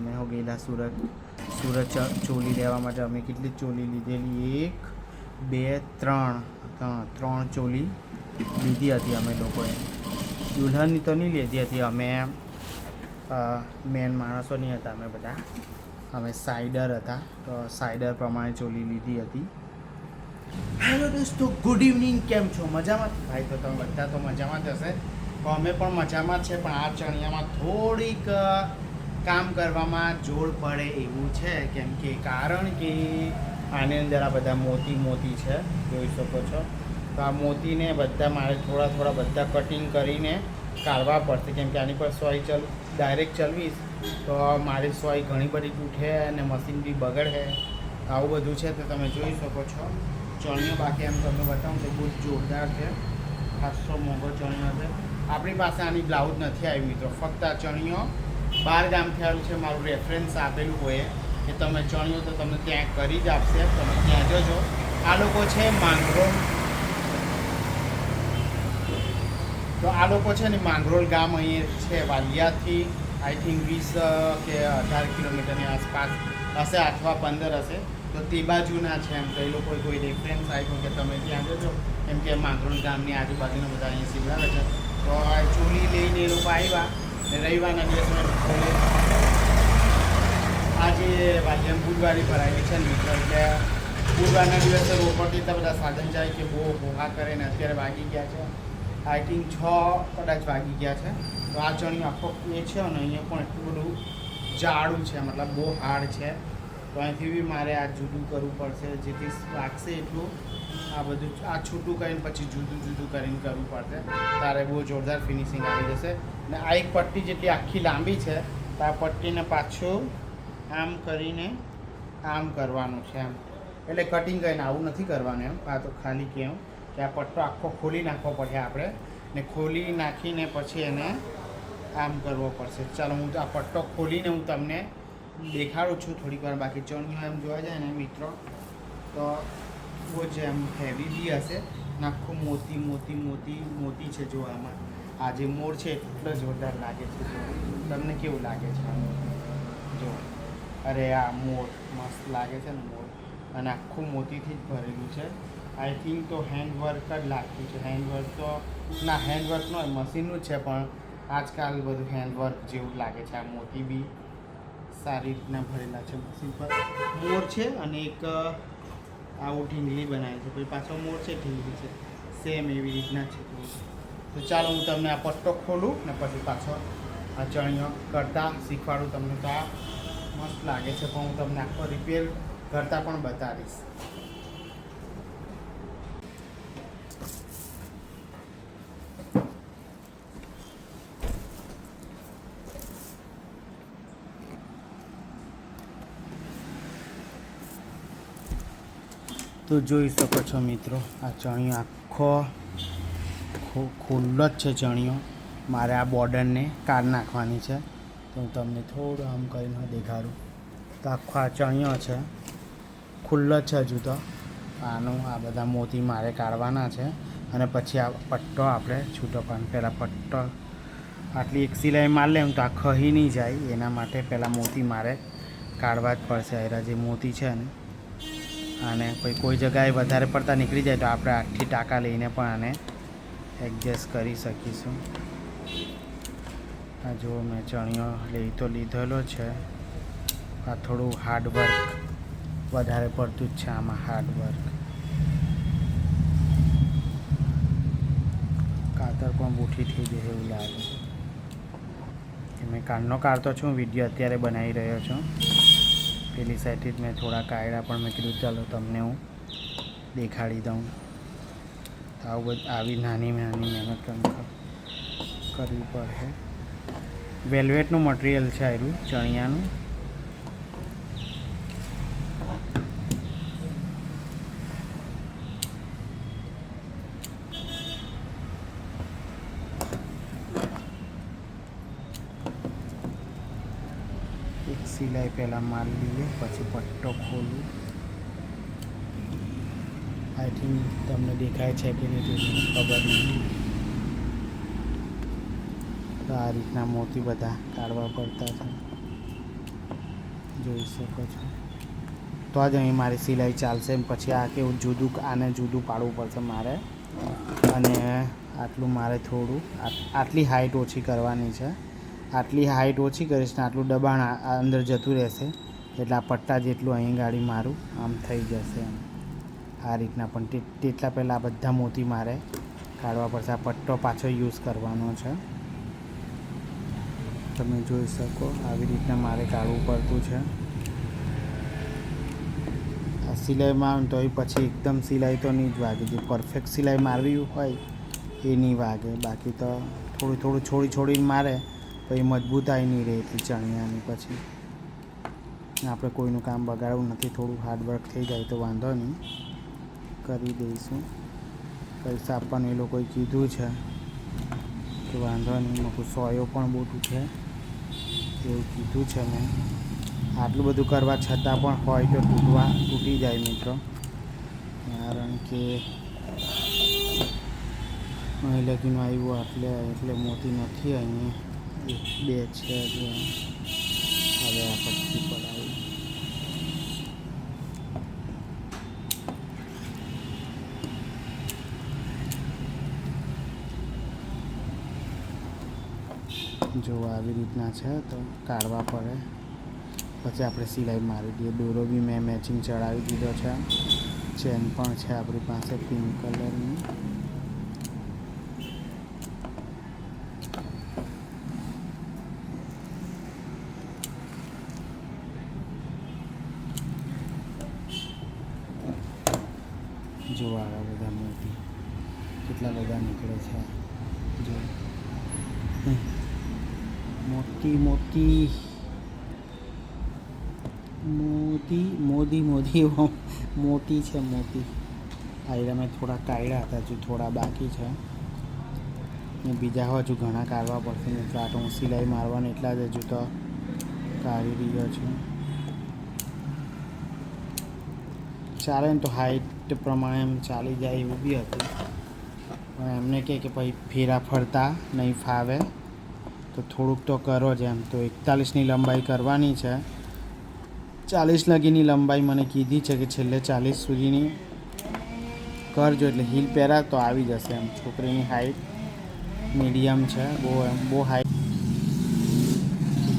અમે હો ગયેલા સુરત ચોલી લેવા માટે. અમે કેટલી ચોલી લીધેલી? 1 2 3 ચોલી લીધી હતી અમે લોકોએ. દુલ્હનની તો નહીં લીધી હતી, અમે મેન માણસો નહીં હતા અમે બધા, અમે સાઇડર હતા, તો સાઇડર પ્રમાણે ચોલી લીધી હતી. હેલો દોસ્તો, ગુડ ઇવનિંગ. કેમ છો? મજામાં? ભાઈ તો તમે બધા તો મજામાં જ હશે, તો અમે પણ મજામાં જ છે. પણ આ ચણિયામાં થોડીક કામ કરવામાં જોર પડે એવું છે, કેમ કે કારણ કે આની અંદર આ બધા મોતી છે, જોઈ શકો છો. તો આ મોતીને બધા મારે થોડા બધા કટિંગ કરીને કાઢવા પડશે, કેમ કે આની પર સોય ડાયરેક્ટ ચલવીશ તો મારી સોય ઘણી બધી તૂટે અને મશીન બી બગડે. આવું બધું છે. તો તમે જોઈ શકો છો ચણિયો. બાકી એમ તમને બતાવું તો બહુ જોરદાર છે, ખાસો મોંઘો ચણિયો છે. આપણી પાસે આની બ્લાઉઝ નથી આવી મિત્રો, ફક્ત આ ચણિયો 12 ગામથી આવ્યું છે. મારું રેફરન્સ આપેલું હોય કે તમે ચણિયો તો તમને ત્યાં કરી જ આપશે, તમે ત્યાં જજો. આ લોકો છે માંગરોળ, તો આ લોકો છે ને માંગરોળ ગામ અહીં છે, વાલિયાથી આઈ થિંક 20 કે 18 કિલોમીટરની આસપાસ હશે, અથવા 15 હશે. તો તે બાજુના છે એમ. તો એ લોકો કોઈ રેફરન્સ આપ્યો કે તમે ત્યાં જજો, કેમ કે માંગરોળ ગામની આજુબાજુના બધા અહીંયા સીવડાવે છે. તો આ ચોલી લઈને એ લોકો આવ્યા ને રવિવારના દિવસે આજે વાલિયામ બુધવારી ભરાયેલી છે ને મિત્રો, એટલે બુધવારના દિવસે રોકડથી એટલા બધા સાધન જાય કે બહુ ભોગા કરે ને અત્યારે વાગી ગયા છે આઈ થિંક 6 કદાચ વાગી ગયા છે. તો આ ચણિયો આખો એ છે અને અહીંયા પણ એટલું બધું જાડું છે, મતલબ બહુ હાર્ડ છે. તો અહીંથી બી મારે આ જુદું કરવું પડશે, જેથી લાગશે એટલું આ બધું આ છૂટું કરીને પછી જુદું કરીને કરવું પડશે, તારે બહુ જોરદાર ફિનિશિંગ આવી જશે. ને આ એક પટ્ટી જેટલી આખી લાંબી છે, તો આ પટ્ટીને પાછું આમ કરીને આમ કરવાનું છે એમ. એટલે કટિંગ કરીને આવું નથી કરવાનું એમ, આ તો ખાલી કેમ કે આ પટ્ટો આખો ખોલી નાખવો પડે આપણે, ને ખોલી નાખીને પછી એને આમ કરવો પડશે. ચાલો હું આ પટ્ટો ખોલીને હું તમને દેખાડું છું થોડીક વાર. બાકી ચણિયો એમ જોવા જાય ને મિત્રો તો બહુ જ એમ હેવી બી હશે, આખું મોતી છે. જો આમાં આ જે મોર છે એટલો જોરદાર લાગે છે. તમને કેવું લાગે છે આ મોર? જો અરે આ મોર મસ્ત લાગે છે ને મોર, અને આખું મોતીથી જ ભરેલું છે. આઈ થિંક તો હેન્ડવર્ક જ લાગતું છે. હેન્ડવર્ક તો ના, હેન્ડવર્ક નો મશીનનું જ છે, પણ આજકાલ બધું હેન્ડવર્ક જેવું લાગે છે. આ મોતી બી સારી રીતના ભરેલા છે મશીન પર. મોર છે અને એક આવું ઢીંગલી બનાવે છે, પછી પાછો મોર છે, ઢીંગલી છે, સેમ એવી રીતના છે. તો ચાલો હું તમને આ પટ્ટો ખોલું ને પછી પાછો આ ચણિયો કરતા શીખવાડું તમને. તો આ મસ્ત લાગે છે, પણ હું તમને આખો રિપેર કરતા પણ બતાવીશ. તો જોઈ શકો છો મિત્રો, આ ચણિયો આખો ખુલ્લો જ છે ચણિયો. મારે આ બોર્ડરને કાઢ નાખવાની છે, તો હું તમને થોડું આમ કરીને દેખાડું. તો આખો આ ચણિયો છે ખુલ્લો જ છે હજુ તો. આનું આ બધા મોતી મારે કાઢવાના છે, અને પછી આ પટ્ટો આપણે છૂટો પાડવાનો. પહેલાં પટ્ટો આટલી એક સિલાઈ માર લે તો આ ખહી નહીં જાય, એના માટે પહેલાં મોતી મારે કાઢવા જ પડશે. એરા જે મોતી છે ને, અને કોઈ જગ્યાએ વધારે પડતા નીકળી જાય તો આપણે 8થી ટાંકા લઈને પણ આને એડજસ્ટ કરી શકીશું. આ જો મેં ચણિયો લીધેલો છે. આ થોડું હાર્ડવર્ક વધારે પડતું જ છે આમાં, હાર્ડવર્ક. કાતર પણ બૂઠી થઈ જાય એવું લાગે છે. મેં કાનનો કાઢતો છું, વિડીયો અત્યારે બનાવી રહ્યો છું. પેલી સાઈડથી જ મેં થોડા કાઢ્યા, પણ મેં કીધું ચાલો તમને હું દેખાડી દઉં. આવું આવી નાની મહેનત કરવી પડે. વેલ્વેટનું મટીરિયલ છે આવું ચણિયાનું. એક સિલાઈ પહેલાં મારી લઈએ, પછી પટ્ટો ખોલું. આઈ થિંક તમને દેખાય છે કે નહીં ખબર નહીં. તો આ રીતના મોતી બધા કાઢવા પડતા છે. જોઈ શકો છો. તો જ અહીં મારી સિલાઈ ચાલશે. પછી આ કેવું જુદું, આને જુદું પાડવું પડશે મારે. અને આટલું મારે થોડું આટલી હાઇટ ઓછી કરવાની છે. આટલી હાઇટ ઓછી કરીશ ને આટલું દબાણ અંદર જતું રહેશે, એટલે આ પટ્ટા જેટલું અહીં ગાડી મારું આમ થઈ જશે એમ આ રીતના. પણ તેટલા પહેલાં આ બધા મોતી મારે કાઢવા પડશે. આ પટ્ટો પાછો યુઝ કરવાનો છે. તમે જોઈ શકો આવી રીતના મારે કાઢવું પડતું છે. આ સિલાઈમાં તો પછી એકદમ સિલાઈ તો નહીં જ વાગે. જે પરફેક્ટ સિલાઈ મારવી હોય એ નહીં વાગે. બાકી તો થોડું છોડીને મારે પછી મજબૂતાઈ નહીં રહે એટલી ચણિયાની. પછી આપણે કોઈનું કામ બગાડવું નથી. થોડું હાર્ડવર્ક થઈ જાય તો વાંધો નહીં, કરી દઈશું. પૈસા આપવાનું એ લોકોએ કીધું છે કે વાંધો નહીં. મોટું સોયો પણ મોટું છે એવું કીધું છે મેં. આટલું બધું કરવા છતાં પણ હોય તો તૂટી જાય મિત્રો. કારણ કે અહીં લગીનું આવ્યું એટલે મોતી નથી. અહીંયા 1 2 છે જો. હવે આ પટ્ટી પર આવી જો આવી રીતના છે તો કાઢવા પડે. પછી આપણે સિલાઈ મારી દઈએ. દોરો બી મેં મેચિંગ ચડાવી દીધો છે. ચેન પણ છે આપણી પાસે પિંક કલરની. જો આવા બધા મોતી કેટલા બધા નીકળે છે. જો મોતી મોતી મોતી છે મોતી. આયરા મેં થોડા કાઢ્યા હતા, હજુ થોડા બાકી છે ને બીજા હજુ ઘણા કાઢવા પડશે. મિત્રો આ તો હું સિલાઈ મારવાની એટલા જ હજુ તો કાઢી રહ્યો છું. ચાલે ને તો હાઈટ પ્રમાણે એમ ચાલી જાય એવું બી હતું. પણ એમને કહે કે ભાઈ ફેરા ફરતા નહીં ફાવે તો થોડુંક તો કરો જ એમ. તો 41ની લંબાઈ કરવાની છે. 40 લગીની લંબાઈ મને કીધી છે કે છેલ્લે 40 સુધીની કરજો એટલે હીલ પહેરા તો આવી જશે એમ. છોકરીની હાઈટ મીડિયમ છે, બહુ હાઈટ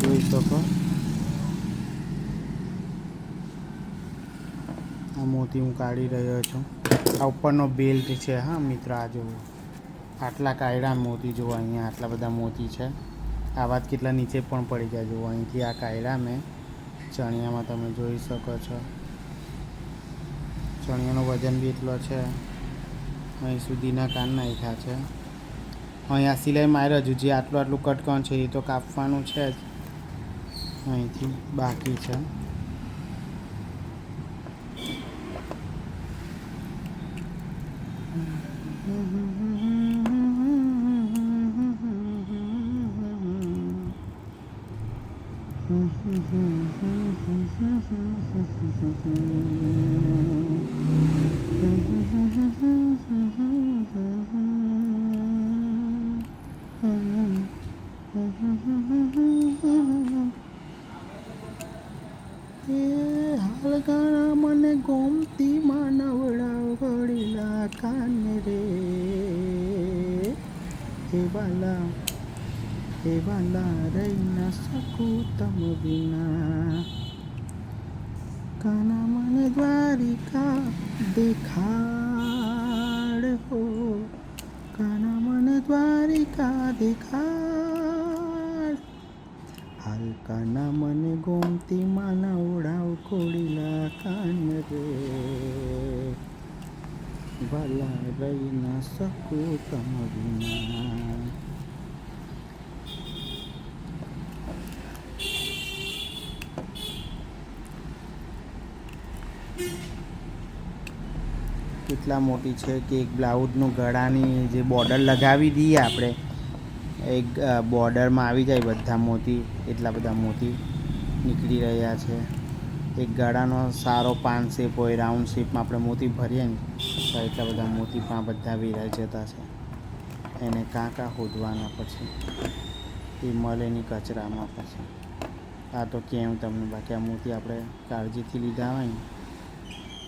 જોઈ શકો. આ મોતી હું કાઢી રહ્યો છું. આ ઉપરનો બેલ્ટ છે. હા મિત્ર આ જુઓ આટલા કાયડા મોતી જુઓ. અહીંયા આટલા બધા મોતી છે. આ વાત કેટલા નીચે પણ પડી જાય જુઓ. અહીંથી આ કાયડા મેં ચણિયામાં તમે જોઈ શકો છો. ચણિયાનો વજન બી એટલો છે. અહીં સુધીના કાન નાખ્યા છે. અહીંયા સિલાઈ માર્યો હજુ જે આટલું કટકોણ છે એ તો કાપવાનું છે જ. અહીંથી બાકી છે. હાલગાણા મને ગોમતી માનવડા વળેલા કાન રે. હે વાલા રહી ના શકું તમ વિના. કાના મને દ્વારિકા દેખાડ હો. કાના મને દ્વારિકા દેખાડ. હાલ કાના મને ગોમતી માના ઓઢાવ ખોડીલા કાન રે. વાલા રહી ના શકું તમ વિના. કેટલા મોટી છે કે એક બ્લાઉઝનું ગળાની જે બોર્ડર લગાવી દઈએ આપણે, એક બોર્ડરમાં આવી જાય બધા મોતી. એટલા બધા મોતી નીકળી રહ્યા છે. એક ગળાનો સારો પાન શેપ હોય, રાઉન્ડ શેપમાં આપણે મોતી ભરીએ ને તો એટલા બધા મોતી પણ બધા વેરાઈ જતા છે. એને કાં શોધવાના પછી એ મળે નહીં કચરામાં પછી. આ તો કેમ તમને બાકી આ મોતી આપણે કાળજીથી લીધા હોય ને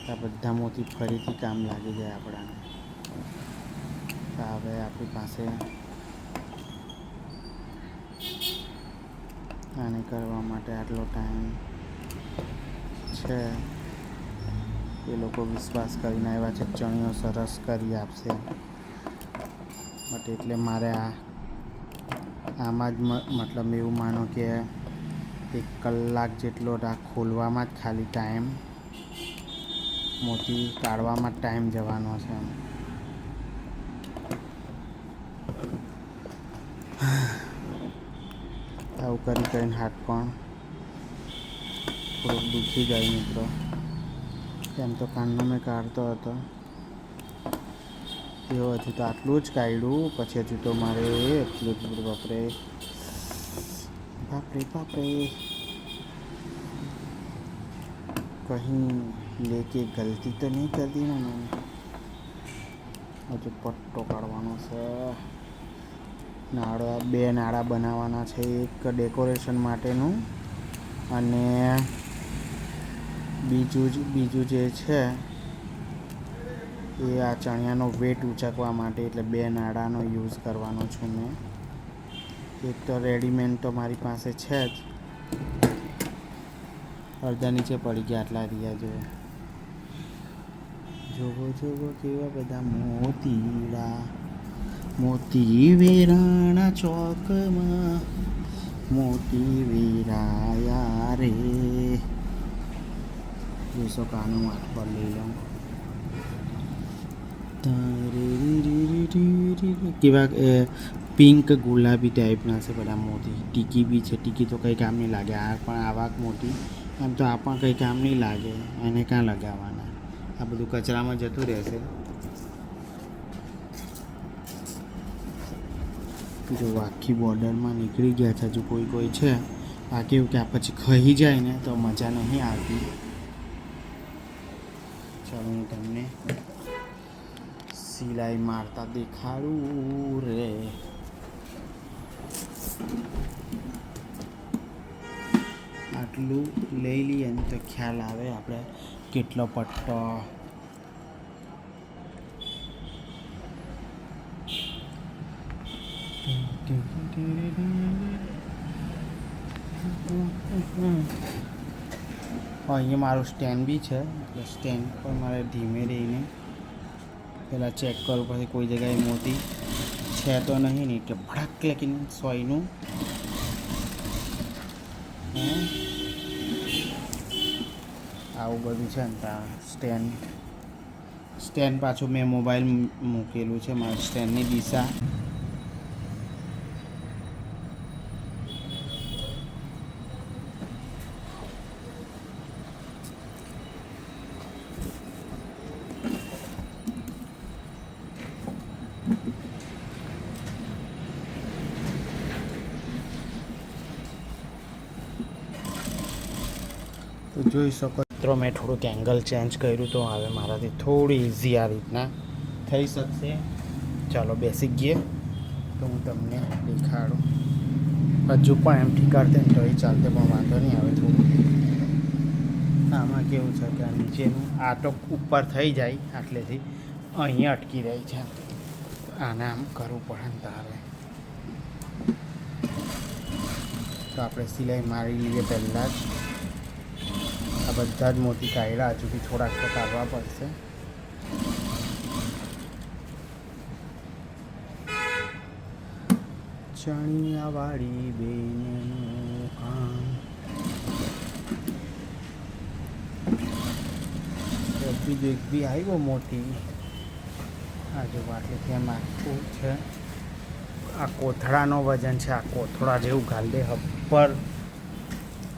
આ બધા મોતી ફરીથી કામ લાગી જાય આપણાને. હવે આપણી પાસે આને કરવા માટે આટલો ટાઈમ છે. એ લોકો વિશ્વાસ કરીને આવ્યા છે ચણિયો સરસ કરી આપશે, બટ એટલે મારે આમાં જ મતલબ એવું માનો કે 1 કલાક જેટલો આ ખોલવામાં જ ખાલી ટાઈમ, મોતી કાઢવામાં જ ટાઈમ જવાનો છે. આવું કરીને હાથ પણ થોડુંક દુખી જાય મિત્રો. એમ તો કાનનો મેં કાઢતો હતો તેઓ હજુ તો આટલું જ કાઢ્યું, પછી હજુ તો મારે એટલું જ. બાપરે બાપરે બાપરે, કहीं લેકે ગલતી તો નહીં કરી દી ને મેં. હજુ પટ્ટો કાઢવાનો છે. નાળા 2 નાળા બનાવવાના છે, એક ડેકોરેશન માટેનું અને બીજું જે છે એ આ ચણિયાનો વેટ ઊંચકવા માટે, એટલે 2 નાળાનો યુઝ કરવાનો છું મેં. એક તો રેડીમેડ તો મારી પાસે છે જ, અડધા નીચે પડી ગયા આટલા રહ્યા જોવો જોવો કેવા બધા મોતીડા, મોતી વેરાણા ચોકમાં મોતી વેરાયા રે. જોઈશો કાનું હાથ પર લઈ લઉં. કેવા પિંક ગુલાબી ટાઈપના છે બધા મોતી. ટીકી બી છે, ટીકી તો કંઈ કામ નહીં લાગે. આ પણ આવા મોતી એમ તો આ પણ કંઈ કામ નહીં લાગે, એને ક્યાં લગાવવાના, આ બધું કચરામાં જતું રહેશે. જો આખી બોર્ડરમાં નીકળી ગયા છે, હજુ કોઈ છે. આ કેવું કે આ પછી ખહી જાય ને તો મજા નહીં આવતી. ચાલો હું તમને સિલાઈ મારતા દેખાડું રે. આટલું લઈ લઈએ ને તો ખ્યાલ આવે આપણે કેટલો પટ્ટો. અહીંયા મારું સ્ટેન્ડ બી છે, એટલે સ્ટેન્ડ પર મારે ધીમે રહીને પહેલાં ચેક કરવું પછી કોઈ જગ્યાએ મોતી છે તો નહીં ને એટલે ભડક લેકિન સોયનું આવું બધું છે ને. ત્યાં સ્ટેન્ડ પાછું મેં મોબાઈલ મૂકેલું છે, મારા સ્ટેન્ડની દિશા તો જોઈ શકો મિત્રો. મેં થોડુંક એંગલ ચેન્જ કર્યું તો હવે મારાથી થોડી ઇઝી આ રીતના થઈ શકશે. ચાલો બેસી ગઈએ તો હું તમને દેખાડું. હજુ પણ એમથી કરતે ને તો એ ચાલતે પણ વાંધો નહીં આવે. થોડું આમાં કેવું છે કે આ નીચેનું આ તો ઉપર થઈ જાય આટલેથી અહીંયા અટકી રહી છે, આને આમ કરવું પડે ને તારે. તો આપણે સિલાઈ મારી લઈએ પહેલાં જ. આ બધા જ મોતી કાઢ્યા, હજુ બી થોડાક તો કાઢવા પડશે. ચણિયાવાળી બેનનું કામ. બીજું એક બી આવ્યો મોતી. આજુ વાટલીથી એમ આખું છે. આ કોથળાનો વજન છે. આ કોથળા જેવું ઘાલ દે હપ્પર.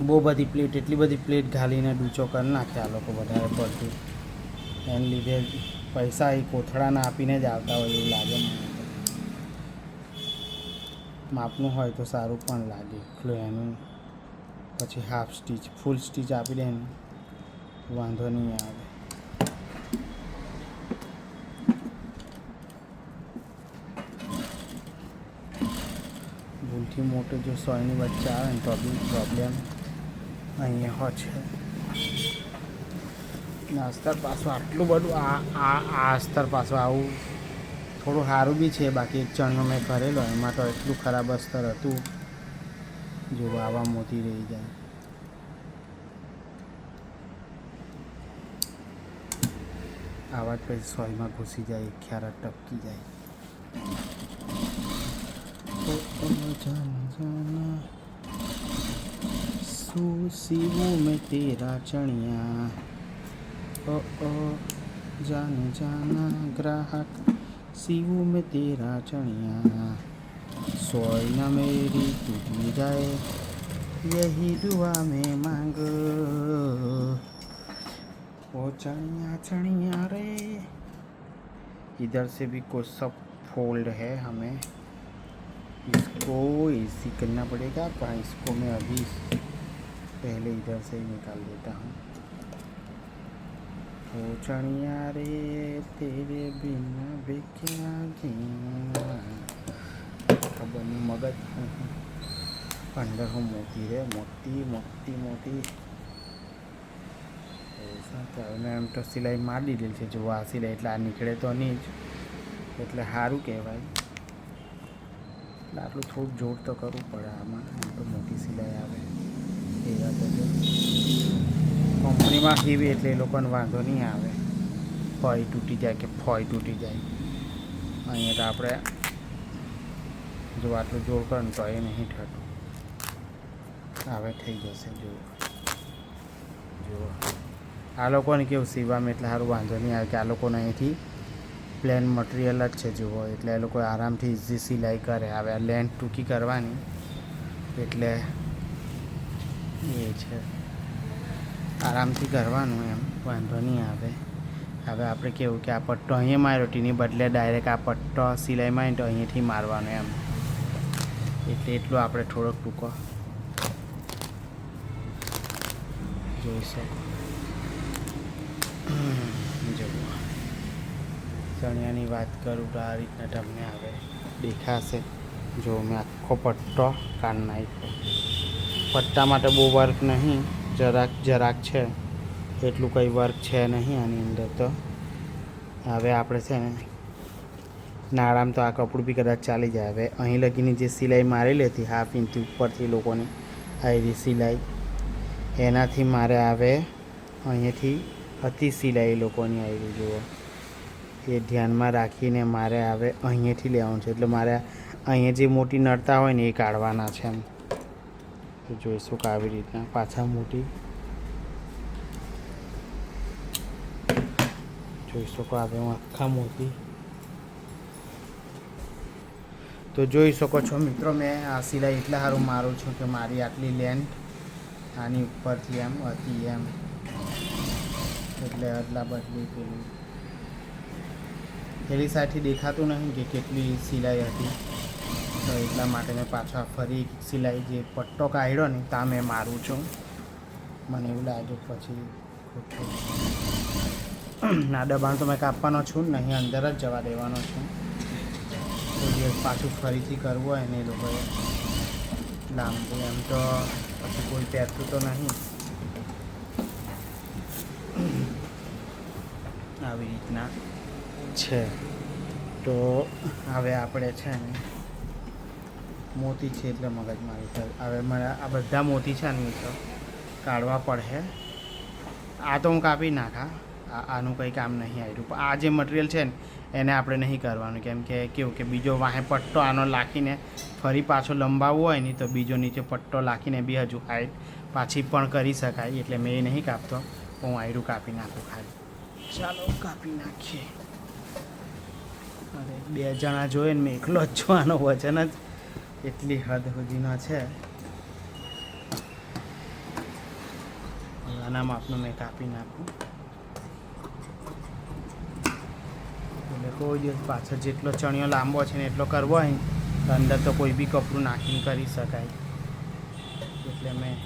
બહુ બધી પ્લેટ, એટલી બધી પ્લેટ ઘાલીને ડૂચો કરી નાખે આ લોકો વધારે પડતું. એને લીધે પૈસા એ કોથળાના આપીને જ આવતા હોય એવું લાગે મને. માપનું હોય તો સારું પણ લાગે. એટલું એનું પછી હાફ સ્ટીચ, ફૂલ સ્ટીચ આપી દે ને વાંધો નહીં આવે. ભૂલથી મોટો જો 100ની વચ્ચે આવે ને તો બી પ્રોબ્લેમ અહીંયા હો છે અસ્તર પાછું આટલું બધું આ અસ્તર પાછું આવું થોડું સારું બી છે. બાકી એક ચણિયો મેં કરેલો એમાં તો એટલું ખરાબ અસ્તર હતું, જો આવા મોતી રહી જાય. આવા જ પછી સોયમાં ઘૂસી જાય, ખ્યારા ટપકી જાય. શું સીવું મેં તેરા ચણિયા, ओ जाने जाना ग्राहक सीवू में तेरा चढ़िया, सोई न मेरी टूटी जाए यही दुआ में मांग. ओ चढ़िया चढ़िया रे. इधर से भी कुछ सब फोल्ड है, हमें इसको इसी करना पड़ेगा. पर इसको मैं अभी पहले इधर से ही निकाल देता हूँ. ओ चढ़िया रे तेरे बिना बेक्या जीना. खबर नहीं मगज अंदर हो मोती रे, मोती मोती मोती ऐसा. तो મેં એમ તો સિલાઈ મારી દીધેલી છે. જો આ સિલાઈ એટલે આ નીકળે તો નહીં જ, એટલે સારું કહેવાય. એટલે આટલું થોડુંક જોર તો કરવું પડે આમાં. એમ તો મોટી સિલાઈ આવે એવા તો કંપનીમાં સીવી એટલે એ લોકોને વાંધો નહીં આવે. ફોય તૂટી જાય કે ફોય તૂટી જાય. અહીંયા તો આપણે જો આટલું જોર કરે ને તો એ નહીં થતું. હવે થઈ જશે. જુઓ આ લોકોને કેવું સીવામાં એટલે સારું વાંધો નહીં આવે કે આ લોકોને અહીંથી પ્લેન મટીરિયલ જ છે જુઓ, એટલે એ લોકો આરામથી ઇઝી સિલાઈ કરે. હવે આ લેન્થ ટૂંકી કરવાની એટલે એ છે, આરામથી કરવાનું, એમ વાંધો નહીં આવે. હવે આપણે કેવું કે આ પટ્ટો અહીંયા માર્યો તેની બદલે ડાયરેક્ટ આ પટ્ટો સિલાઈ મારીને તો અહીંયાથી મારવાનો એમ. એટલે એટલું આપણે થોડોક ટૂંકો જોઈ શકો. જુઓ ચણિયાની વાત કરું તો આ રીતના તમને આવે દેખાશે. જો મેં આખો પટ્ટો કાઢી નાખ્યો. પટ્ટા માટે બહુ વર્ક નહીં, જરાક છે, એટલું કંઈ વર્ક છે નહીં આની અંદર. તો હવે આપણે છે ને નાળામાં તો આ કપડું બી કદાચ ચાલી જાય. હવે અહીં લગીની જે સિલાઈ મારેલી હતી હાફ ઇંચથી ઉપરથી લોકોની આવી સિલાઈ, એનાથી મારે આવે અહીંયાથી અતિ સિલાઈ લોકોની આવી. જુઓ એ ધ્યાનમાં રાખીને મારે આવે અહીંયાથી લેવાનું છે. એટલે મારે અહીંયા જે મોટી નડતા હોય ને એ કાઢવાના છે એમ. તો જોઈશું કે આવી રીતના પાછા મોટી જોઈ શકો. આવે હું આખા મોતી તો જોઈ શકો છો મિત્રો. મેં આ સિલાઈ એટલા સારું મારું છું કે મારી આટલી લેન્થ આની ઉપરથી એમ હતી એમ, એટલે અદલા બદલી પેલી સાઈડથી દેખાતું નહીં કે કેટલી સિલાઈ હતી. તો એટલા માટે મેં પાછા ફરી સિલાઈ જે પટ્ટો કાઢ્યો ને ત્યાં મેં મારું છું. મને એવું લાગ્યું પછી ના દબાણ તો મેં કાપવાનો છું નહીં, અંદર જ જવા દેવાનો છું. તો દિવસ પાછું ફરીથી કરવું હોય ને એ લોકોએ લાંબુ એમ તો પછી કોઈ પહેરતું તો નહીં. આવી રીતના છે. તો હવે આપણે છે ને મોતી છે એટલે મગજમારી થાય. હવે મારે આ બધા મોતી છે ને તો કાઢવા પડે. આ તો હું કાપી નાખા, આનું કંઈ કામ નહીં આવ્યું. પણ આ જે મટીરિયલ છે ને એને આપણે નહીં કરવાનું, કેમ કે કેવું કે બીજો વાહે પટ્ટો આનો લાખીને ફરી પાછો લંબાવવો હોય ને તો બીજો નીચે પટ્ટો લાખીને બી હજુ હાઈટ પાછી પણ કરી શકાય. એટલે મેં એ નહીં કાપતો, હું આયરું કાપી નાખું ખાલી. ચાલો કાપી નાખીએ. અરે 2 જણા જોઈએ ને મેં એકલો જ છું. આનો વજન જ એટલી હદ સુધીનો છે. આના માપનું મેં કાપી નાખું. એટલે કોઈ દિવસ પાછળ જેટલો ચણિયો લાંબો છે ને એટલો કરવો હોય તો અંદર તો કોઈ બી કપડું નાખીને કરી શકાય. એટલે મેં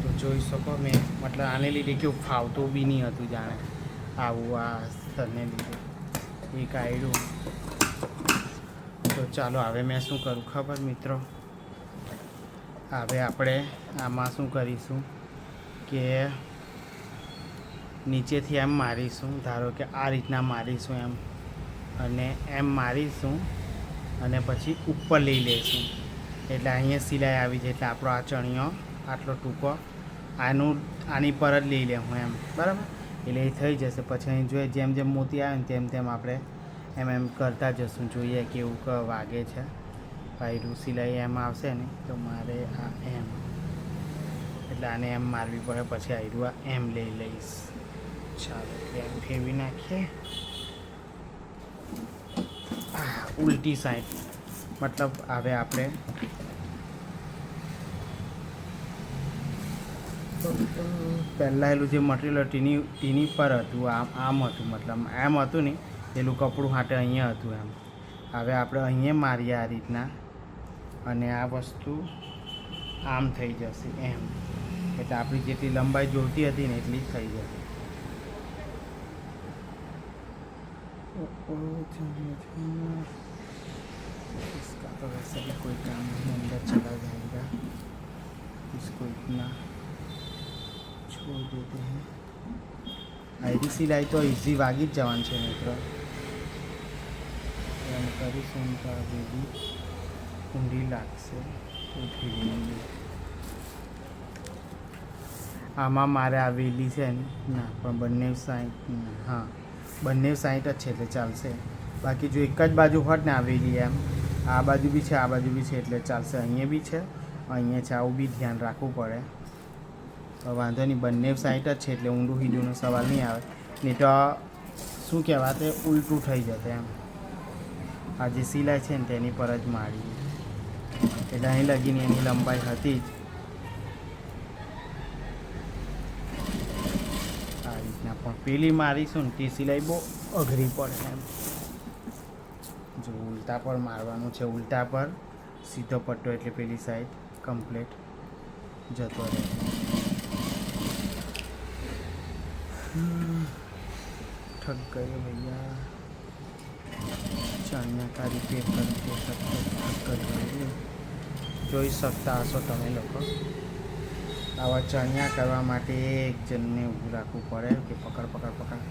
તો જોઈ શકો મેં મતલબ આને લીધે કેવું ફાવતું બી નહીં હતું જાણે આવું આ સ્તરને લીધે એ કાઢ્યું. તો ચાલો હવે મેં શું કરું ખબર મિત્રો, હવે આપણે આમાં શું કરીશું કે નીચેથી એમ મારીશું, ધારો કે આ રીતના મારીશું એમ, અને એમ મારીશું અને પછી ઉપર લઈ લઈશું એટલે અહીંયા સિલાઈ આવી જાય. એટલે આપણો આ ચણિયો આટલો ટૂંકો આની પર જ લઈ લે હું એમ, બરાબર? એટલે એ થઈ જશે. પછી અહીં જોઈએ જેમ જેમ મોતી આવે ને તેમ તેમ આપણે એમ કરતા જશું, જોઈએ કેવું વાગે છે. પાયરું સિલાઈ એમ આવશે ને તો મારે આ એમ, એટલે આને એમ મારવી પડે. પછી આયરું આ એમ લઈ લઈશ. ચાલો એમ ફેરવી નાખીએ. ઉલટી સાઈડ મતલબ હવે આપણે પહેલાં એલું જે મટીરિયલ ટીની પર હતું આમ હતું, મતલબ એમ હતું ને પેલું કપડું હાટે અહીંયા હતું એમ. હવે આપણે અહીંયા મારીએ આ રીતના અને આ વસ્તુ આમ થઈ જશે એમ. એટલે આપણી જેટલી લંબાઈ જોઈતી હતી ને એટલી થઈ જશે. इसका तो वैसे भी कोई काम नहीं, अंदर चला जाएगा, इसको इतना छोड़ देते हैं. आयरी सिलाई तो इजी वागी જ જવાનું છે મિત્રો. એમ કરીશું તો આ બેબી ઊંડી લાગશે. આમાં મારે આ વેલી છે ને ના, પણ બંને સાઈડ, હા બંને સાઈડ જ છે એટલે ચાલશે. બાકી જો એક જ બાજુ હોત ને આવેલી એમ, આ બાજુ બી છે આ બાજુ બી છે એટલે ચાલશે. અહીંયા બી છે અહીંયા છે, આવું બી ધ્યાન રાખવું પડે. તો વાંધો નહીં, બંને સાઈડ જ છે એટલે ઊંડું હીડુંનો સવાલ નહીં આવે. નહીં તો શું કહેવાય તે ઉલટું થઈ જશે એમ. આ જે સિલાઈ છે ને તેની પર જ મારી, એટલે અહીં લગીને એની લંબાઈ હતી જ. આ રીતના પણ પેલી મારીશું ને તે સિલાઈ બહુ અઘરી પડે એમ. જો ઉલટા પર મારવાનું છે, ઉલટા પર સીધો પટ્ટો એટલે પેલી સાઈડ કમ્પ્લીટ જતો રહે. ठग गए भैया, चनिया का रिपेयर करके सब ठग कर જોઈ શકતા હશો તમે લોકો. આવા ચણિયા કરવા માટે એક જણને ઊભું રાખવું પડે કે પકડ પકડ પકડ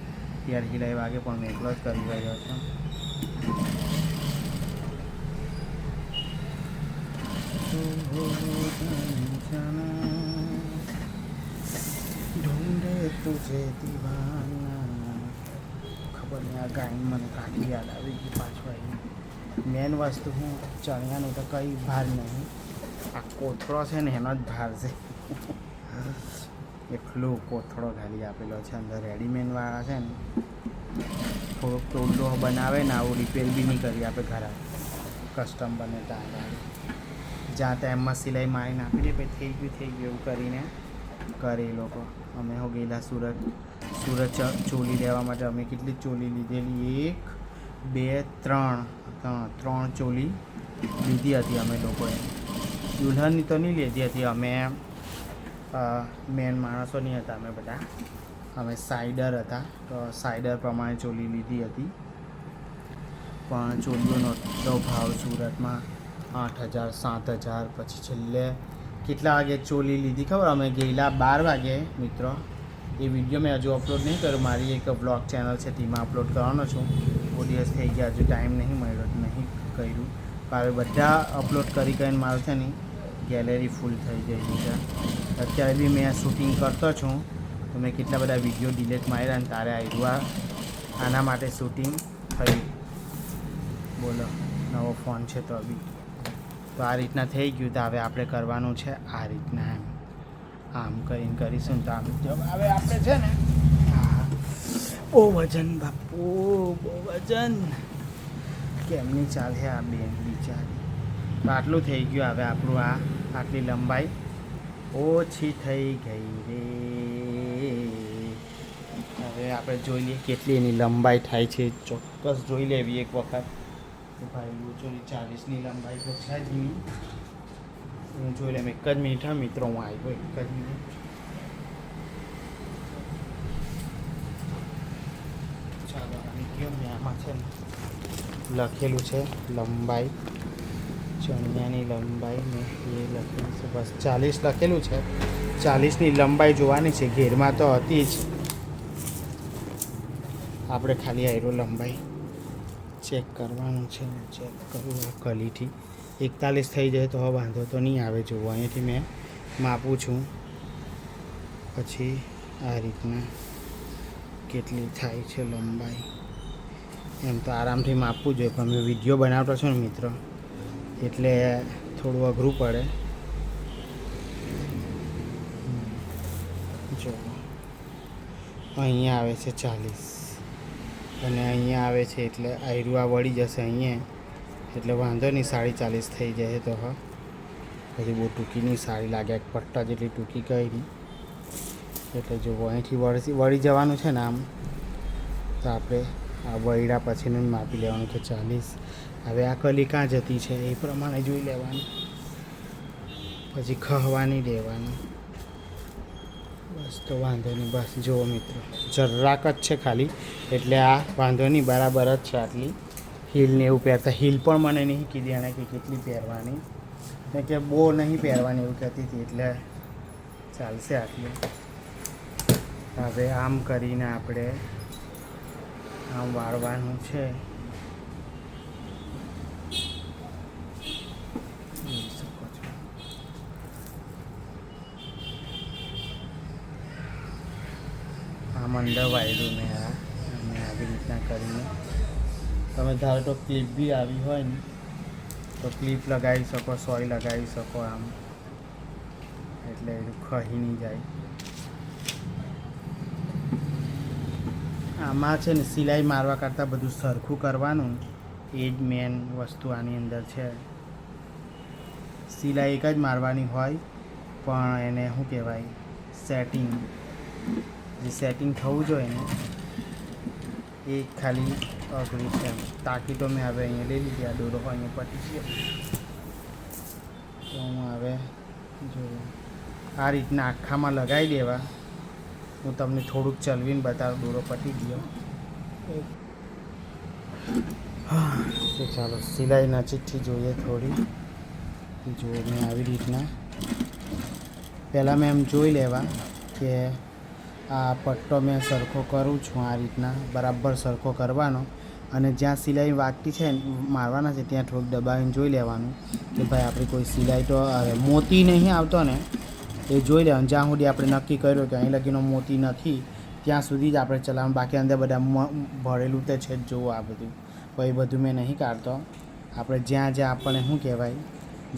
ત્યારે હિલાઈ વાગે, પણ મેં એકલો જ કરી રહ્યો છું. ઢૂંઢે તુજે દીવાના. ખબર નહીં આ ગાયન મને કાઢી યાદ આવી ગઈ પાછું. મેન વસ્તુ હું ચણિયાનું તો કંઈ ભાર નહીં, આ કોથળો છે ને એનો જ ભાર છે. એટલો કોથળો ખાલી આપેલો છે અંદર. રેડીમેડવાળા છે ને થોડોક ટોડો બનાવે ને આવું રિપેર બી નહીં કરી આપે ઘરે, કસ્ટમ બને ત્યાં જ્યાં ત્યાં એમમાં સિલાઈ મારીને આપી દે પછી થઈ ગયું એવું કરીને કરે એ લોકો. અમે હો ગયેલા સુરત ચોલી લેવા માટે. અમે કેટલી ચોલી લીધેલી, 1 2 3 ચોલી લીધી હતી અમે લોકોએ. દુલ્હનની તો નહીં લીધી હતી, અમે મેન માણસો નહીં હતા અમે બધા, અમે સાઈડર હતા. તો સાઈડર પ્રમાણે ચોલી લીધી હતી. પણ ચોલીઓનો એટલો ભાવ સુરતમાં 8,000 7,000. પછી છેલ્લે કેટલા વાગે ચોલી લીધી ખબર? અમે ગયેલા 12 વાગે મિત્રો. એ વિડીયો મેં હજુ અપલોડ નહીં કર્યો, મારી એક બ્લોગ ચેનલ છે તેમાં અપલોડ કરવાનો છું. બહુ દિવસ થઈ ગયા, હજુ ટાઈમ નહીં મળ્યો, નહીં કર્યું. હવે બધા અપલોડ કરીને મારું છે ને ગેલેરી ફૂલ થઈ ગઈ છે. અત્યારે બી મેં શૂટિંગ કરતો છું તો મેં કેટલા બધા વિડીયો ડિલીટ માર્યા અને તારે આવ્યું આના માટે શૂટિંગ થયું. બોલો, નવો ફોન છે તો બી. તો આ રીતના થઈ ગયું. તો હવે આપણે કરવાનું છે આ રીતના એમ, આમ કરીને કરીશું ને તો આમ હવે આપણે છે ને બહુ વજન બાપુ, બહુ વજન કેમની ચાલે આ બેન બિચારી. તો આટલું થઈ ગયું. હવે આપણું આટલી લંબાઈ ઓછી થઈ ગઈ રે. હવે આપણે જોઈ લઈએ કેટલી એની લંબાઈ થાય છે. ચોક્કસ જોઈ લેવી એક વખત. તો ભાઈ ચોરી 40ની લંબાઈ તો છે જ નહીં. હું જોઈ લેમ. એક જ મિનિટ હા મિત્રો, હું આવ્યો. એક જ મિનિટ. આમાં છે ને લખેલું છે લંબાઈ, ચણિયાની લંબાઈ ને એ લખેલું છે, બસ 40 લખેલું છે. 40ની લંબાઈ જોવાની છે. ઘેરમાં તો હતી જ, આપણે ખાલી આયરો લંબાઈ ચેક કરવાનું છે. ચેક કરું આ કલીથી 41 થઈ જાય તો હવે વાંધો તો નહીં આવે. જુઓ અહીંયાથી મેં માપું છું, પછી આ રીતના કેટલી થાય છે લંબાઈ. એમ તો આરામથી માપવું જોઈએ, પણ મેં વિડીયો બનાવતો છું ને મિત્રો, એટલે થોડું અઘરું પડે. જો અહીંયા આવે છે 40 અને અહીંયા આવે છે એટલે આયરું આ વળી જશે અહીંયા, એટલે વાંધો નહીં. 40 થઈ જાય તો હા, પછી બહુ ટૂંકી નહીં સારી લાગે, એક પટ્ટા જેટલી ટૂંકી કરી. એટલે જો અહીંથી વળી જવાનું છે ને આમ, તો આપણે આ વળ્યા પછીનું માપી લેવાનું કે 40. હવે આ કલી ક્યાં જતી છે એ પ્રમાણે જોઈ લેવાનું, પછી ખહવાની દેવાનું. બસ તો વાંધો નહીં. બસ જુઓ મિત્રો, જરાક જ છે ખાલી, એટલે આ વાંધો નહીં, બરાબર જ છે. આટલી હીલને એવું પહેરતા, હીલ પણ મને નહીં કીધી એણે કે કેટલી પહેરવાની, કે બહુ નહીં પહેરવાની એવું કહેતી હતી, એટલે ચાલશે આટલી. હવે આમ કરીને આપણે આમ વાળવાનું છે. જોઈ શકો છો. આમ અંદર વાળ્યું મેં આ, અને આવી રીતના કરીને તમે ધારો તો ક્લિપ બી આવી હોય ને તો ક્લિપ લગાવી શકો, સોય લગાવી શકો આમ, એટલે એ ખહી નહીં જાય. આમાં છે ને સિલાઈ મારવા કરતાં બધું સરખું કરવાનું, એ જ મેન વસ્તુ આની અંદર છે. સિલાઈ એક જ મારવાની હોય, પણ એને શું કહેવાય, સેટિંગ, જે સેટિંગ થવું જોઈએ ને એ ખાલી અઘરી છે. તાકી તો મેં હવે અહીંયા લઈ લીધી, આ દોરો અહીંયા પટી છે. તો હું હવે જો આ રીતના આખામાં લગાવી દેવા. હું તમને થોડુંક ચલવીને બતાવું, દોરો પટી ગયો. તો ચાલો સિલાઈ નજીકથી જોઈએ થોડી. જો મેં આવી રીતના પહેલાં મેં એમ જોઈ લેવા કે આ પટ્ટો મેં સરખો કરું છું, આ રીતના બરાબર સરખો કરવાનો, અને જ્યાં સિલાઈ વાગતી છે મારવાના છે ત્યાં થોડુંક દબાવીને જોઈ લેવાનું કે ભાઈ આપણી કોઈ સિલાઈ તો મોતી નહીં આવતો ને એ જોઈ લેવાનું. જ્યાં સુધી આપણે નક્કી કર્યો કે અહીં લગીનો મોતી નથી ત્યાં સુધી જ આપણે ચલાવવાનું, બાકી અંદર બધા ભરેલું તે છે જ. જોવું આ બધું, પણ એ બધું મેં નહીં કાઢતો. આપણે જ્યાં જ્યાં આપણને શું કહેવાય,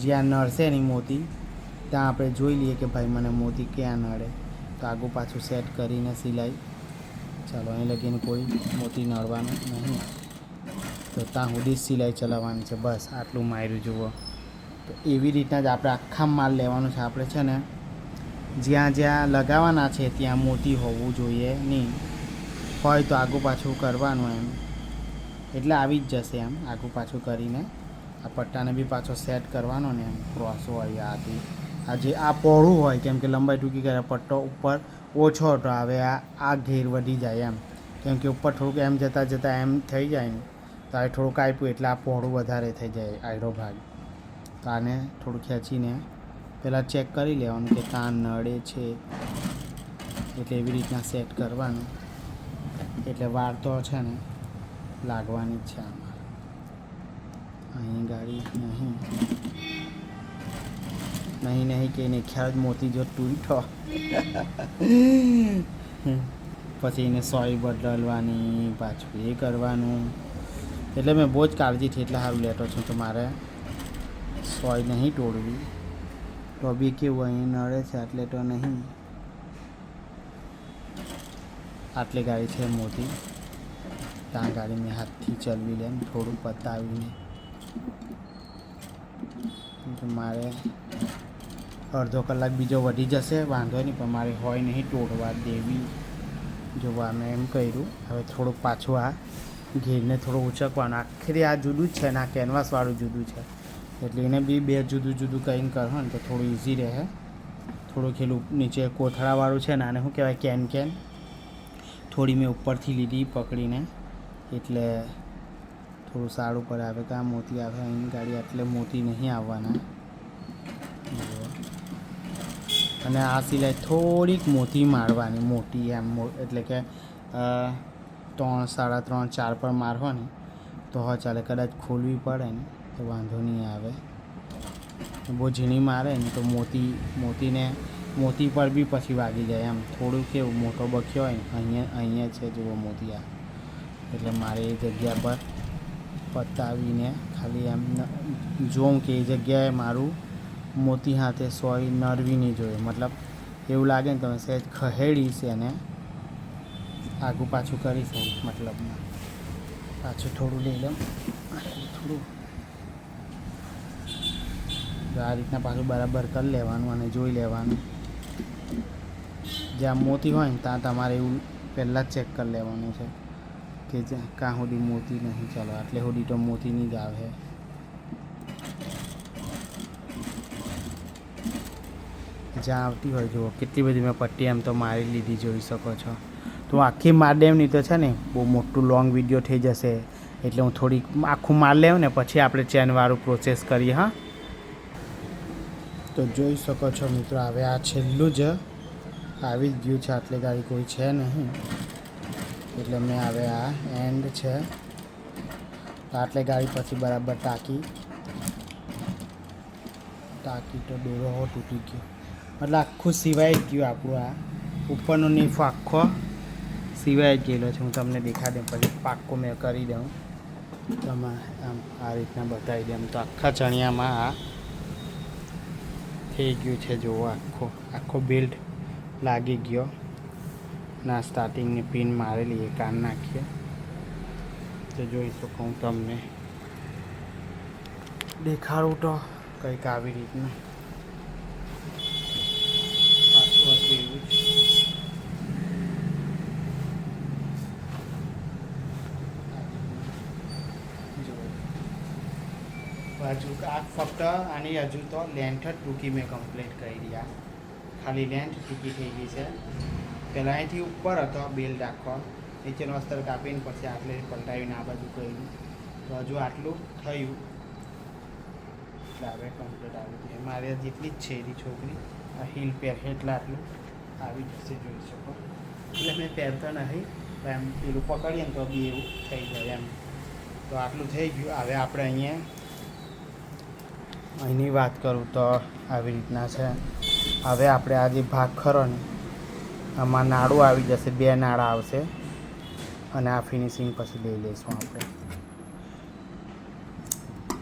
જ્યાં નડશે નહીં મોતી ત્યાં આપણે જોઈ લઈએ કે ભાઈ મને મોતી ક્યાં નડે, તો આગું પાછું સેટ કરીને સિલાઈ. ચાલો અહીં લગીને કોઈ મોતી નડવાનું નહીં, તો ત્યાં સુધી સિલાઈ ચલાવવાની છે. બસ આટલું માર્યું જુઓ. તો એવી રીતના જ આપણે આખા માલ લેવાનું છે. આપણે છે ને જ્યાં જ્યાં લગાવવાના છે ત્યાં મોતી હોવું જોઈએ નહીં, હોય તો આગું પાછું કરવાનું એમ, એટલે આવી જ જશે એમ. આગું પાછું કરીને આ પટ્ટાને બી પાછો સેટ કરવાનો ને એમ, ક્રોસ હોય આથી. આ જે આ પહોળું હોય, કેમ કે લંબાઈ ટૂંકી કરે, પટ્ટો ઉપર ઓછો હતો, હવે આ ઘેર વધી જાય એમ, કેમ કે ઉપર થોડુંક એમ જતાં જતાં એમ થઈ જાય ને, તો આ થોડુંક આપ્યું એટલે આ પહોળું વધારે થઈ જાય આયરો ભાગ. તો આને થોડું ખેંચીને પહેલાં ચેક કરી લેવાનું કે કાન નડે છે, એટલે એવી રીતના સેટ કરવાનું, એટલે વાર તો છે ને લાગવાની જ છે આમાં. અહીં ગાડી નહીં કે એને ખ્યાલ જ મોતી જો તૂટો પછી એને સોય બદલવાની, પાછું એ કરવાનું. એટલે મેં બહુ જ કાળજીથી એટલે સારું લેતો છું કે મારે સોય નહીં તોડવી. તો બી કેવું અહીં નડે છે એટલે તો નહીં, આટલી ગાડી છે મોટી, ત્યાં ગાડી મેં હાથથી ચલવી લે થોડું પતાવીને. મારે અડધો કલાક બીજો વધી જશે, વાંધો નહીં, પણ મારે હોય નહીં તોડવા દેવી. જોવા મેં એમ કર્યું. હવે થોડુંક પાછું આ ઘેરને થોડું ઉચકવાનું. આખરે આ જુદું જ છે ને આ કેનવાસવાળું જુદું છે, એટલે એને બી બે જુદું જુદું કરીને કરો ને તો થોડું ઇઝી રહે. થોડું ખેલું નીચે કોથળાવાળું છે ને આને શું કહેવાય, કેન થોડી મેં ઉપરથી લીધી પકડીને, એટલે થોડું સારું પડે. આવે કે આ મોતી આવે અહીં ગાડી એટલે મોતી નહીં આવવાના. અને આ સિલાઈ થોડીક મોતી મારવાની, મોટી એમ એટલે કે 3, 3.5, 4 પર મારવો ને તો હા ચાલે. કદાચ ખોલવી પડે ને તો વાંધો નહીં આવે. બહુ ઝીણી મારે ને તો મોતી પર બી પછી વાગી જાય. એમ થોડું કેવું મોટો બખ્યો હોય અહીંયા છે જુઓ મોતી આ, એટલે મારે એ જગ્યા પર પતાવીને ખાલી એમ જોઉં કે એ જગ્યાએ મારું મોતી હાથે સોય નરવી નહીં જોઈએ. મતલબ એવું લાગે ને તમે સહેજ ખહેડીશ એને આગું પાછું કરીશ એમ મતલબમાં. પાછું થોડું લઈ લઉં, થોડું આ રીતના પાછું બરાબર કરી લેવાનું અને જોઈ લેવાનું. જ્યાં મોતી હોય ને ત્યાં તમારે એવું પહેલાં જ ચેક કરી લેવાનું છે કે ક્યાં સુધી મોતી નહીં. ચાલો આટલે સુધી તો મોતી નહીં જ આવે. જ્યાં આવતી હોય જુઓ કેટલી બધી મેં પટ્ટી એમ તો મારી લીધી, જોઈ શકો છો. તો આખી માર દેવની તો છે ને બહુ મોટું લોંગ વિડીયો થઈ જશે, એટલે હું થોડીક આખું માર લેવું ને પછી આપણે ચેનવાળું પ્રોસેસ કરીએ. હા, તો જોઈ શકો છો મિત્રો, હવે આ છેલ્લું જ આવી જ ગયું છે. આટલે ગાડી કોઈ છે નહીં એટલે મેં હવે આ એન્ડ છે આટલે ગાડી પછી બરાબર ટાંકી તો દોરો હો તૂટી ગયો. મતલબ આખું સિવાય જ ગયું આપણું. આ ઉપરનો નીફો આખો સિવાય જ ગયેલો છે. હું તમને દેખાડી દઉં પછી પાક્કો મેં કરી દઉં. તમે આમ આ રીતના બતાવી દઉં તો આખા ચણિયામાં આ થઈ ગયું છે. જુઓ આખો બેલ્ટ લાગી ગયો. ના સ્ટાર્ટિંગની પિન મારેલી એ કાન નાખીએ તો જોઈ શકો. હું તમને દેખાડું તો કંઈક આવી રીતનું પાછું હતું એવું જ. હજુ આ ફક્ત આની હજુ તો લેન્થ જ ટૂંકી મેં કમ્પ્લીટ કરી રહ્યા. ખાલી લેન્થ ટૂંકી થઈ ગઈ છે. પહેલાં અહીંથી ઉપર હતો બેલ્ટ આખો, નીચેનો અસ્તર કાપીને પછી આટલે પલટાવીને આ બાજુ કર્યું. તો હજુ આટલું થયું એટલે હવે કમ્પ્લીટ આવી ગયું. મારે જેટલી જ છે એની છોકરી આ હીલ પહેરે એટલે આટલું આવી જશે, જોઈ શકો. એટલે મેં પહેરતો નથી તો એમ પેલું પકડીએ ને તો બી એવું થઈ જાય એમ. તો આટલું થઈ ગયું. હવે આપણે અહીંની વાત કરું તો આવી રીતના છે. હવે આપણે આ જે ભાગ ખરો ને આમાં નાડું આવી જશે, 2 નાડા આવશે અને આ ફિનિશિંગ પછી લઈ લઈશું આપણે.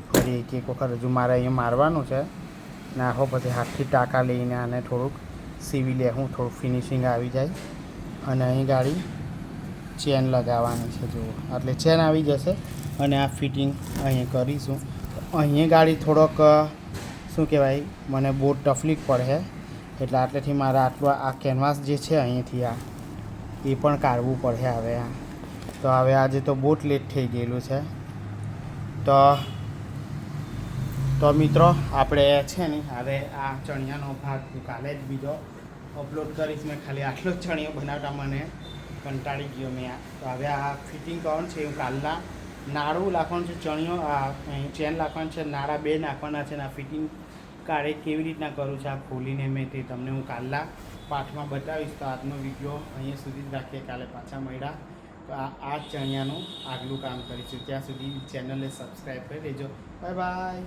ફરી એક વખત હજુ મારે અહીંયા મારવાનું છે નાખો, પછી હાથથી ટાંકા લઈને આને થોડુંક સીવી લેવું, થોડુંક ફિનિશિંગ આવી જાય. અને અહીં ગાડી ચેન લગાવવાની છે જુઓ, એટલે ચેન આવી જશે અને આ ફિટિંગ અહીં કરીશું. અહીં ગાડી થોડોક શું કહેવાય, મને બહુ તકલીફ પડે એટલે આટલેથી મારે આટલું આ કેનવાસ જે છે અહીંથી આ એ પણ કાઢવું પડે. હવે તો હવે આજે તો બહુ લેટ થઈ ગયેલું છે. તો મિત્રો આપણે છે ને હવે આ ચણિયાનો ભાગ કાલે જ બીજો અપલોડ કરીશ. મેં ખાલી આટલો જ ચણિયો બનાવતા મને કંટાળી ગયો મેં. તો હવે આ ફિટિંગ કરવાનું છે. હું કાલના નાડું નાખવાનું છે, ચણિયો અહીં ચેન નાખવાનું છે, નાડા 2 નાખવાના છે. આ ફિટિંગ કાઢે કેવી રીતના કરું છું આ ખોલીને મેં તે તમને હું કાલના પાઠમાં બતાવીશ. તો આજનો વિડીયો અહીંયા સુધી જ રાખીએ. કાલે પાછા મળ્યા તો આ ચણિયાનું આગલું કામ કરીશું. ત્યાં સુધી ચેનલને સબસ્ક્રાઈબ કરી દેજો. Bye bye.